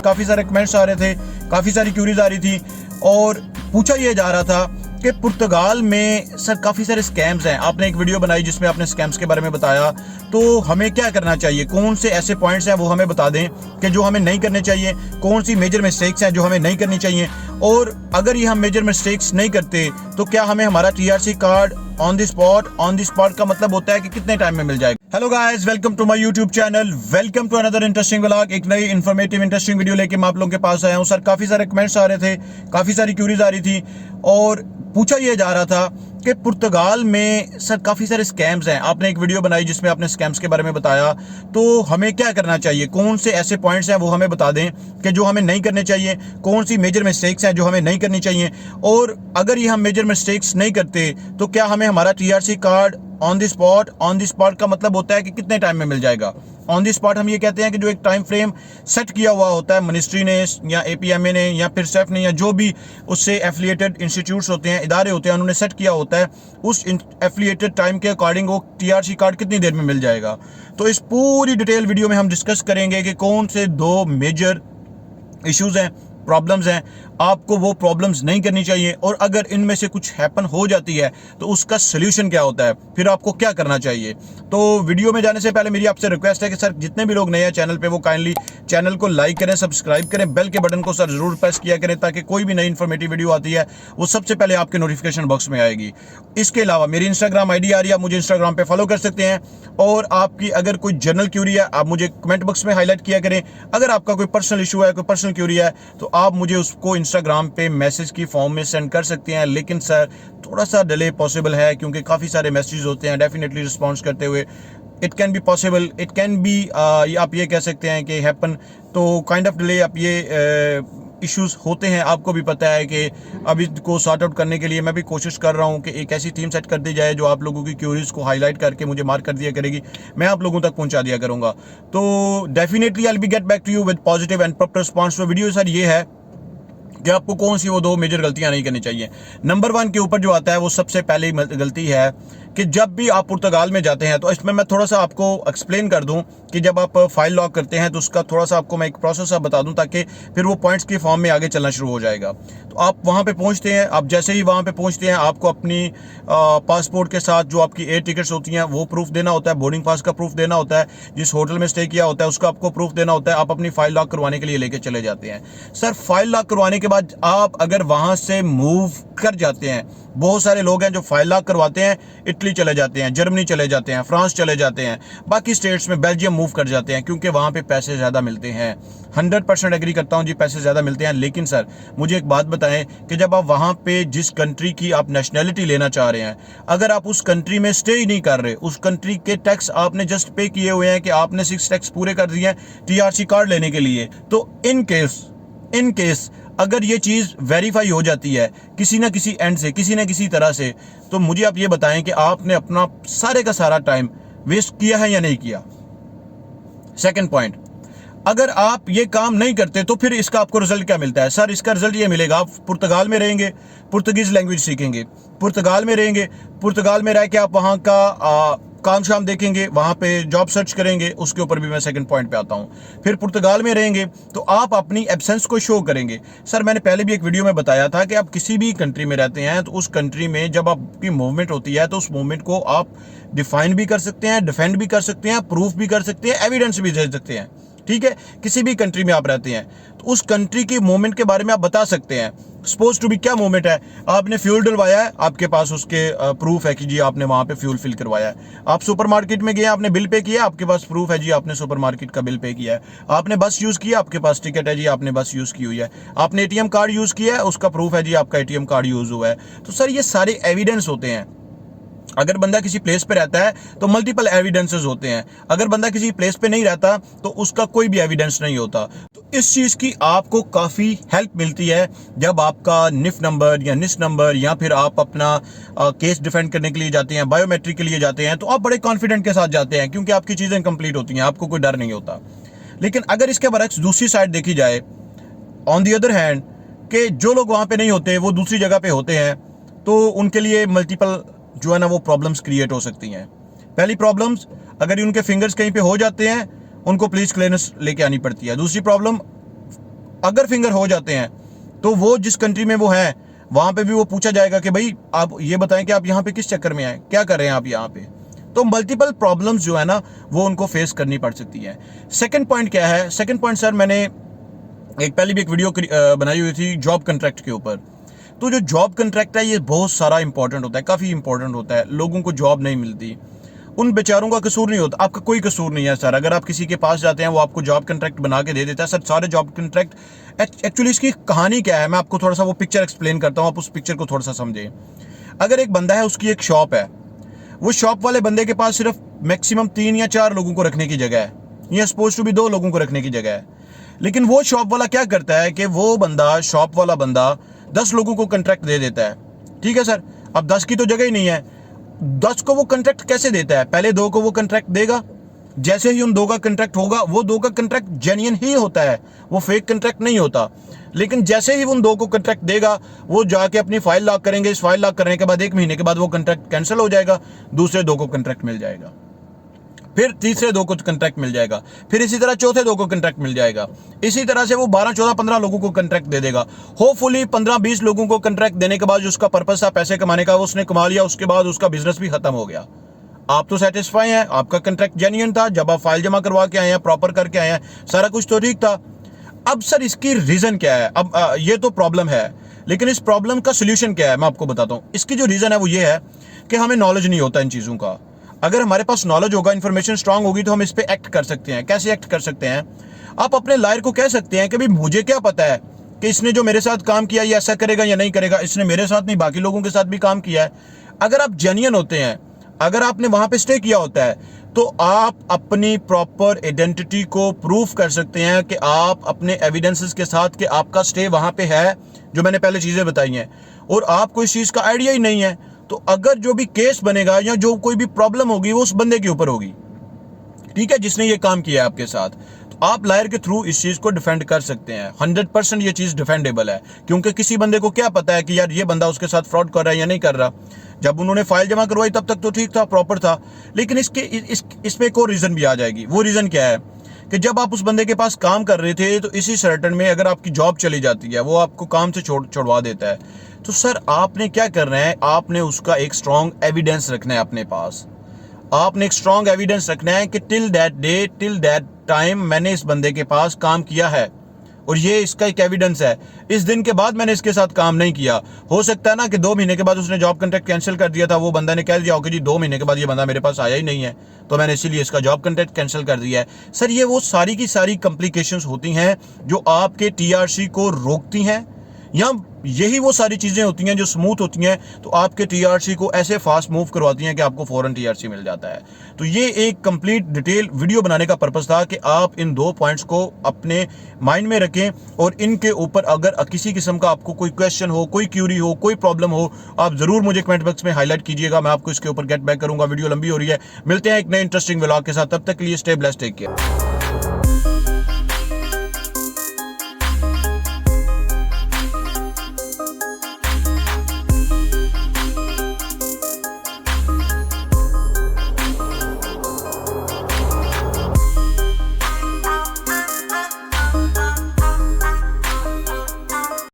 काफ़ी सारे कमेंट्स आ रहे थे, काफ़ी सारी क्यूरीज आ रही थी और पूछा ये जा रहा था कि पुर्तगाल में सर काफ़ी सारे स्कैम्स हैं। आपने एक वीडियो बनाई जिसमें आपने स्कैम्स के बारे में बताया, तो हमें क्या करना चाहिए, कौन से ऐसे पॉइंट्स हैं वो हमें बता दें कि जो हमें नहीं करने चाहिए, कौन सी मेजर मिस्टेक्स हैं जो हमें नहीं करनी चाहिए, और अगर ये हम मेजर मिस्टेक्स नहीं करते तो क्या हमें हमारा TRC card on the spot का मतलब होता है कि कितने टाइम में मिल जाएगा। Hello guys, welcome to my YouTube channel, welcome to another interesting vlog. एक नई इन्फॉर्मेटिव इंटरेस्टिंग वीडियो लेके मैं आप लोगों के पास आया हूँ। सर काफ़ी सारे कमेंट्स आ रहे थे, काफ़ी सारी क्यूरीज आ रही थी और पूछा ये जा रहा था कि पुर्तगाल में सर काफ़ी सारे स्कैम्स हैं। आपने एक वीडियो बनाई जिसमें आपने स्कैम्स के बारे में बताया, तो हमें क्या करना चाहिए, कौन से ऐसे पॉइंट्स हैं वो हमें बता दें कि जो हमें नहीं करने चाहिए, कौन सी मेजर मिस्टेक्स हैं जो हमें नहीं करनी चाहिए, और अगर ये हम मेजर मिस्टेक्स नहीं करते तो क्या हमें हमारा TRC card on the spot का मतलब होता है कि कितने टाइम में मिल जाएगा। ऑन द स्पॉट हम ये कहते हैं कि जो एक टाइम फ्रेम सेट किया हुआ होता है मिनिस्ट्री ने या APMA ने या फिर सेफ ने या जो भी उससे एफिलिएटेड इंस्टीट्यूट्स होते हैं, इदारे होते हैं, उन्होंने सेट किया होता है, उस एफिलिएटेड टाइम के अकॉर्डिंग वो TRC कार्ड कितनी देर में मिल जाएगा। तो इस पूरी डिटेल वीडियो में हम डिस्कस करेंगे कि कौन से दो मेजर इश्यूज हैं, प्रॉब्लम्स हैं, आपको वो प्रॉब्लम्स नहीं करनी चाहिए, और अगर इनमें से कुछ हैपन हो जाती है तो उसका सोल्यूशन क्या होता है, फिर आपको क्या करना चाहिए। तो वीडियो में जाने से पहले मेरी आपसे रिक्वेस्ट है कि सर जितने भी लोग नए हैं चैनल पे वो काइंडली चैनल को लाइक करें, सब्सक्राइब करें, बेल के बटन को सर जरूर प्रेस किया करें ताकि कोई भी नई इन्फॉर्मेटिव वीडियो आती है वो सबसे पहले आपके नोटिफिकेशन बॉक्स में आएगी। इसके अलावा मेरी इंस्टाग्राम ID आ रही है, आप मुझे इंस्टाग्राम पे फॉलो कर सकते हैं, और आपकी अगर कोई जनरल क्यूरी है आप मुझे कमेंट बॉक्स में हाईलाइट किया करें। अगर आपका कोई पर्सनल इशू है, कोई पर्सनल क्यूरी है, तो आप मुझे उसको इंस्टाग्राम पे मैसेज की फॉर्म में सेंड कर सकते हैं। लेकिन सर थोड़ा सा डिले पॉसिबल है क्योंकि काफ़ी सारे मैसेज होते हैं, डेफिनेटली रिस्पॉन्स करते हुए it can be possible, it can be आप ये कह सकते हैं कि हैपन, तो काइंड ऑफ डिले आप ये इश्यूज होते हैं। आपको भी पता है कि अभी को सॉर्ट आउट करने के लिए मैं भी कोशिश कर रहा हूं कि एक ऐसी टीम सेट कर दी जाए जो आप लोगों की क्यूरीज को हाईलाइट करके मुझे मार्क कर दिया करेगी, मैं आप लोगों तक पहुंचा दिया करूंगा। तो definitely I will be get back to you with positive and proper response. तो वीडियो सर ये है कि आपको कौन सी वो दो मेजर गलतियां नहीं करनी चाहिए। नंबर 1 के ऊपर जो आता है वो सबसे पहली गलती है कि जब भी आप पुर्तगाल में जाते हैं, तो इसमें मैं थोड़ा सा आपको एक्सप्लेन कर दूं कि जब आप फाइल लॉक करते हैं तो उसका थोड़ा सा आपको मैं एक प्रोसेस बता दूं ताकि फिर वो पॉइंट्स की फॉर्म में आगे चलना शुरू हो जाएगा। तो आप वहां पे पहुंचते हैं, आप जैसे ही वहां पे पहुंचते हैं आपको अपनी पासपोर्ट के साथ जो आपकी एयर टिकट्स होती हैं वो प्रूफ देना होता है, बोर्डिंग पास का प्रूफ देना होता है, जिस होटल में स्टे किया होता है उसका आपको प्रूफ देना होता है। आप अपनी फाइल लॉक करवाने के लिए लेके चले जाते हैं। सर फाइल लॉक करवाने के बाद आप अगर वहां से मूव कर जाते हैं, बहुत सारे लोग हैं जो फाइल लॉक करवाते हैं इटली चले जाते हैं, जर्मनी चले जाते हैं, फ्रांस चले जाते हैं, बाकी स्टेट्स में बेल्जियम मूव कर जाते हैं क्योंकि वहां पे पैसे ज़्यादा मिलते हैं। 100% एग्री करता हूं जी, पैसे ज़्यादा मिलते हैं। लेकिन सर मुझे एक बात बताएं कि जब आप वहां पे जिस कंट्री की आप नेशनैलिटी लेना चाह रहे हैं, अगर आप उस कंट्री में स्टे ही नहीं कर रहे, उस कंट्री के टैक्स आपने जस्ट पे किए हुए हैं कि आपने 6 टैक्स पूरे कर दिए हैं TRC कार्ड लेने के लिए, तो इन केस अगर ये चीज़ वेरीफाई हो जाती है किसी ना किसी एंड से, किसी ना किसी तरह से, तो मुझे आप ये बताएं कि आपने अपना सारे का सारा टाइम वेस्ट किया है या नहीं किया। सेकंड पॉइंट, अगर आप ये काम नहीं करते तो फिर इसका आपको रिजल्ट क्या मिलता है। सर इसका रिजल्ट ये मिलेगा, आप पुर्तगाल में रहेंगे, पुर्तगीज लैंग्वेज सीखेंगे, पुर्तगाल में रहेंगे, पुर्तगाल में रह के आप वहाँ का काम शाम देखेंगे, वहाँ पे जॉब सर्च करेंगे, उसके ऊपर भी मैं सेकंड पॉइंट पे आता हूँ। फिर पुर्तगाल में रहेंगे तो आप अपनी एब्सेंस को शो करेंगे। सर मैंने पहले भी एक वीडियो में बताया था कि आप किसी भी कंट्री में रहते हैं तो उस कंट्री में जब आपकी मूवमेंट होती है तो उस मूवमेंट को आप डिफाइन भी कर सकते हैं, डिफेंड भी कर सकते हैं, प्रूफ भी कर सकते हैं, एविडेंस भी दे सकते हैं। ठीक है, किसी भी कंट्री में आप रहते हैं तो उस कंट्री की मूवमेंट के बारे में आप बता सकते हैं। सपोज टू बी क्या मूवमेंट है, आपने फ्यूल डलवाया है, आपके पास उसके प्रूफ है कि जी आपने वहां पे फ्यूल फिल करवाया है। आप सुपरमार्केट में गए, आपने बिल पे किया, आपके पास प्रूफ है जी आपने सुपरमार्केट का बिल पे किया है। आपने बस यूज किया, आपके पास टिकट है जी आपने बस यूज की हुई है। आपने ATM कार्ड यूज किया है, उसका प्रूफ है जी आपका ATM कार्ड यूज हुआ है। तो सर ये सारे एविडेंस होते हैं। अगर बंदा किसी प्लेस पे रहता है तो मल्टीपल एविडेंसेस होते हैं, अगर बंदा किसी प्लेस पे नहीं रहता तो उसका कोई भी एविडेंस नहीं होता। तो इस चीज की आपको काफी हेल्प मिलती है जब आपका NIF नंबर या NIS नंबर या फिर आप अपना केस डिफेंड करने के लिए जाते हैं, बायोमेट्रिक के लिए जाते हैं, तो आप बड़े कॉन्फिडेंट के साथ जाते हैं क्योंकि आपकी चीजें कंप्लीट होती हैं, आपको कोई डर नहीं होता। लेकिन अगर इसके बरक्स दूसरी साइड देखी जाए, ऑन दी अदर हैंड, कि जो लोग वहां पे नहीं होते वो दूसरी जगह पे होते हैं, तो उनके लिए मल्टीपल जो है ना वो प्रॉब्लम्स क्रिएट हो सकती हैं। पहली प्रॉब्लम्स, अगर उनके फिंगर्स कहीं पे हो जाते हैं उनको पुलिस क्लियरेंस लेके आनी पड़ती है। दूसरी प्रॉब्लम, अगर फिंगर हो जाते हैं तो वो जिस कंट्री में वो है वहां पे भी वो पूछा जाएगा कि भाई आप ये बताएं कि आप यहाँ पे किस चक्कर में आए, क्या कर रहे हैं आप यहाँ पे। तो मल्टीपल प्रॉब्लम्स जो है ना वो उनको फेस करनी पड़ सकती है। सेकंड पॉइंट क्या है? सेकंड पॉइंट सर, मैंने पहले भी एक वीडियो बनाई हुई थी जॉब कंट्रैक्ट के ऊपर। तो जो जॉब कंट्रैक्ट है ये बहुत सारा इंपॉर्टेंट होता है, काफ़ी इंपॉर्टेंट होता है। लोगों को जॉब नहीं मिलती, उन बेचारों का कसूर नहीं होता, आपका कोई कसूर नहीं है सर। अगर आप किसी के पास जाते हैं वो आपको जॉब कंट्रैक्ट बना के दे देता है। सर सारे जॉब कंट्रैक्ट, एक्चुअली इसकी कहानी क्या है मैं आपको थोड़ा सा वो पिक्चर एक्सप्लेन करता हूँ, आप उस पिक्चर को थोड़ा सा समझें। अगर एक बंदा है, उसकी एक शॉप है, वो शॉप वाले बंदे के पास सिर्फ मैक्सिमम 3 या 4 लोगों को रखने की जगह है, या सपोज टू भी 2 लोगों को रखने की जगह है। लेकिन वो शॉप वाला क्या करता है कि वो बंदा, शॉप वाला बंदा 10 लोगों को कंट्रैक्ट दे देता है। ठीक है सर, अब 10 की तो जगह ही नहीं है, 10 को वो कंट्रैक्ट कैसे देता है? पहले 2 को वो कंट्रैक्ट देगा, जैसे ही उन 2 का कंट्रैक्ट होगा, वो 2 का कंट्रैक्ट जेन्युइन ही होता है, वो फेक कंट्रैक्ट नहीं होता। लेकिन जैसे ही उन 2 को कंट्रैक्ट देगा, वो जाके अपनी फाइल लॉक करेंगे। इस फाइल लॉक करने के बाद 1 महीने के बाद वो कंट्रैक्ट कैंसिल हो जाएगा, दूसरे 2 को कंट्रैक्ट मिल जाएगा, फिर तीसरे 2 को कंट्रैक्ट मिल जाएगा, फिर इसी तरह चौथे 2 को कंट्रैक्ट मिल जाएगा। इसी तरह से वो 12, 14, 15 लोगों को कंट्रैक्ट दे देगा। होपफुली 15, 20 लोगों को कंट्रैक्ट देने के बाद जो उसका पर्पस था पैसे कमाने का, वो उसने कमा लिया। उसके बाद उसका बिजनेस भी खत्म हो गया। आप तो सेटिस्फाई हैं, आपका कंट्रैक्ट जेन्युइन था, जब आप फाइल जमा करवा के आए हैं, प्रॉपर करके आए हैं, सारा कुछ तो ठीक था। अब सर इसकी रीजन क्या है? अब ये तो प्रॉब्लम है, लेकिन इस प्रॉब्लम का सोल्यूशन क्या है मैं आपको बताता हूं। इसकी जो रीजन है वो ये है कि हमें नॉलेज नहीं होता इन चीजों का। अगर हमारे पास नॉलेज होगा, इन्फॉर्मेशन स्ट्रांग होगी, तो हम इस पे एक्ट कर सकते हैं। कैसे एक्ट कर सकते हैं? आप अपने लायर को कह सकते हैं कि भाई मुझे क्या पता है कि इसने जो मेरे साथ काम किया ये ऐसा करेगा या नहीं करेगा, इसने मेरे साथ नहीं बाकी लोगों के साथ भी काम किया है। अगर आप जेन्युइन होते हैं, अगर आपने वहां पे स्टे किया होता है, तो आप अपनी प्रॉपर आइडेंटिटी को प्रूव कर सकते हैं कि आप अपने एविडेंसेस के साथ कि आपका स्टे वहां पे है, जो मैंने पहले चीजें बताई हैं, और आपको इस चीज का आइडिया ही नहीं है। तो अगर जो भी केस बनेगा या जो कोई भी प्रॉब्लम होगी वो उस बंदे के ऊपर होगी, ठीक है, जिसने ये काम किया है आपके साथ। तो आप लायर के थ्रू इस चीज को डिफेंड कर सकते हैं। 100% ये चीज डिफेंडेबल है, क्योंकि किसी बंदे को क्या पता है कि यार ये बंदा उसके साथ फ्रॉड कर रहा है या नहीं कर रहा। जब उन्होंने फाइल जमा करवाई तब तक तो ठीक था, प्रॉपर था। लेकिन इसमें एक और रीजन भी आ जाएगी। वो रीजन क्या है कि जब आप उस बंदे के पास काम कर रहे थे, तो इसी सर्टन में अगर आपकी जॉब चली जाती है, वो आपको काम से छुड़वा देता है, तो सर आपने क्या करना है? आपने उसका एक स्ट्रॉन्ग एविडेंस रखना है अपने पास। आपने एक स्ट्रॉन्ग एविडेंस रखना है कि till that day, till that time मैंने इस बंदे के पास काम किया है, और ये इसका एक एविडेंस है। इस दिन के बाद मैंने इसके साथ काम नहीं किया। हो सकता है ना कि 2 महीने के बाद उसने जॉब कॉन्ट्रैक्ट कैंसिल कर दिया था, वो बंदा ने कह दिया कि जी 2 महीने के बाद ये बंदा मेरे पास आया ही नहीं है, तो मैंने इसीलिए इसका जॉब कॉन्ट्रैक्ट कैंसिल कर दिया है। सर ये वो सारी की सारी कॉम्प्लिकेशंस होती हैं जो आपके टीआरसी को रोकती हैं, या यही वो सारी चीजें होती हैं जो स्मूथ होती हैं, तो आपके टीआरसी को ऐसे फास्ट मूव करवाती हैं कि आपको फौरन टीआरसी मिल जाता है। तो ये एक कंप्लीट डिटेल वीडियो बनाने का पर्पस था कि आप इन 2 पॉइंट्स को अपने माइंड में रखें, और इनके ऊपर अगर किसी किस्म का आपको कोई क्वेश्चन हो, कोई क्यूरी हो, कोई प्रॉब्लम हो, आप जरूर मुझे कमेंट बॉक्स में हाईलाइट कीजिएगा। मैं आपको इसके ऊपर गेट बैक करूंगा। वीडियो लंबी हो रही है, मिलते हैं एक नए इंटरेस्टिंग व्लॉग के साथ। तब तक के लिए स्टे ब्लेस्ड, टेक केयर।